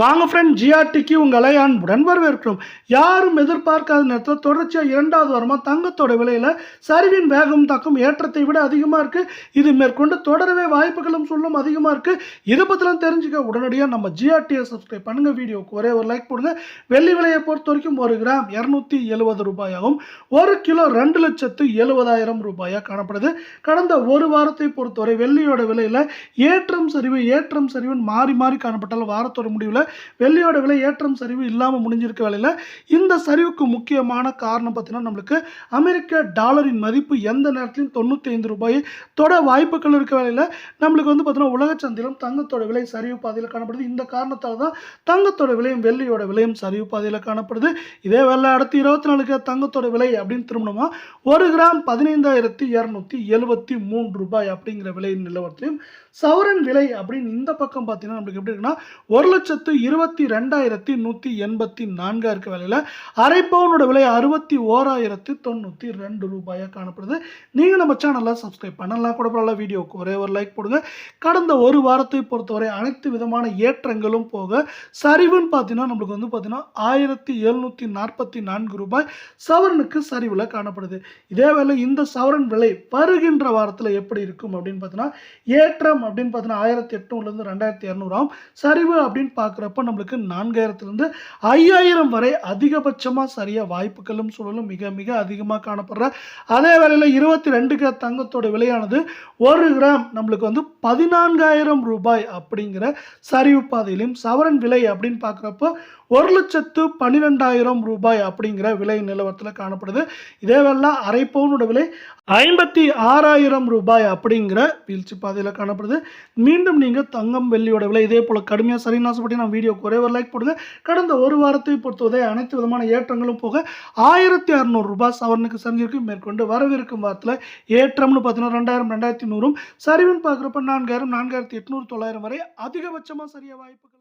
வாங்க ஃப்ரெண்ட், ஜிஆர்டிக்கு உங்களை அன்புடன் வரவேற்கிறோம். யாரும் எதிர்பார்க்காத நேரத்தில் தொடர்ச்சியாக இரண்டாவது வாரமாக தங்கத்தோட விலையில் சரிவின் வேகம் தாக்கம் ஏற்றத்தை விட அதிகமாக இருக்குது. இது மேற்கொண்டு தொடரவே வாய்ப்புகளும் சொல்லும் அதிகமாக இருக்குது. இதை பற்றிலாம் தெரிஞ்சுக்க உடனடியாக நம்ம ஜிஆர்டியை சப்ஸ்கிரைப் பண்ணுங்கள். வீடியோக்கு ஒரே ஒரு லைக் போடுங்க. வெள்ளி விலையை பொறுத்த வரைக்கும் 1 கிராம் 270 ரூபாயாகவும் 1 கிலோ 2,70,000 ரூபாயாக காணப்படுது. கடந்த ஒரு வாரத்தை பொறுத்தவரை வெள்ளியோட விலையில் ஏற்றம் சரிவுன்னு மாறி மாறி காணப்பட்டாலும் வாரத்தோட முடிவில் வெள்ளியோட விலை ஏற்றம் சரிவு இல்லாமல் முடிஞ்சிருக்க வேலையில் இந்த சரிவுக்கு முக்கியமான காரணம் பார்த்தீங்கன்னா நம்மளுக்கு அமெரிக்க டாலரின் மதிப்பு எந்த நேரத்திலும் 95 ரூபாயை தொட வாய்ப்புகள் இருக்க வேலையில் நம்மளுக்கு வந்து பார்த்தீங்கன்னா உலக சந்தையிலும் தங்கத்தோட விலை சரிவு பாதையில் காணப்படுது. இந்த காரணத்தால் தான் தங்கத்தோட விலையும் வெள்ளியோட விலையும் சரிவு பாதையில் காணப்படுது. இதே வேலை அடுத்து 24 தங்கத்தோட விலை அப்படின்னு திரும்பினோமா 1 கிராம் 15,273 ரூபாய் அப்படிங்கிற விலையின் நிலவரத்திலையும் சவரன் விலை அப்படின்னு இந்த பக்கம் பார்த்தீங்கன்னா நம்மளுக்கு எப்படி இருக்குன்னா 1,22,184 இருக்க வேலையில் அரை பவுனோட விலை 61,092 ரூபாயாக காணப்படுது. நீங்கள் நம்ம சேனலில் சப்ஸ்கிரைப் பண்ணலாம் கூட பரவாயில்ல. வீடியோக்கு ஒரே ஒரு லைக் போடுங்க. கடந்த ஒரு வாரத்தை பொறுத்தவரை அனைத்து விதமான ஏற்றங்களும் போக சரிவுன்னு பார்த்தீங்கன்னா நம்மளுக்கு வந்து பார்த்தீங்கன்னா 1,744 ரூபாய் சவரனுக்கு சரிவில் காணப்படுது. இதே வேளை இந்த சவரன் விலை வருகின்ற வாரத்தில் எப்படி இருக்கும் அப்படின்னு பார்த்தீங்கன்னா ஏற்றம் அப்படின்னு பார்த்தீங்கன்னா 1,800லேருந்து 2,200 ஆகும். சரிவு அப்படின்னு பார்க்குறப்ப நம்மளுக்கு 4,000லேருந்து 5,000 வரை அதிகபட்சமாக சரிய வாய்ப்புகளும் சூழலும் மிக மிக அதிகமாக காணப்படுற அதே வேளையில் 22 தங்கத்தோட விலையானது 1 கிராம் நம்மளுக்கு வந்து 14,000 ரூபாய் அப்படிங்கிற சரிவு பாதையிலும் சவரன் விலை அப்படின்னு பார்க்குறப்போ 1,12,000 ரூபாய் அப்படிங்கிற விலை நிலவரத்தில் காணப்படுது. இதே வேளை அரை பவுனோட விலை 56,000 ரூபாய் அப்படிங்கிற வீழ்ச்சி பாதையில் காணப்படுது. மீண்டும் நீங்கள் தங்கம் வெள்ளியோட விலை இதே போல் கடுமையாக சரின்னு ஆசைப்பட்டு நான் வீடியோக்கு ஒரே ஒரு லைக் போடுங்க. கடந்த ஒரு வாரத்தை பொறுத்தவரை அனைத்து விதமான ஏற்றங்களும் போக 1,600 ரூபாய் சவரனுக்கு சரிஞ்சிருக்கு. மேற்கொண்டு வரவிருக்கும் வாரத்தில் ஏற்றம்னு பார்த்தீங்கன்னா 2,000 2,100 சரிவுன்னு பார்க்குறப்ப 4,000 4,800 9,000 வரை அதிகபட்சமாக சரிய வாய்ப்புகள்.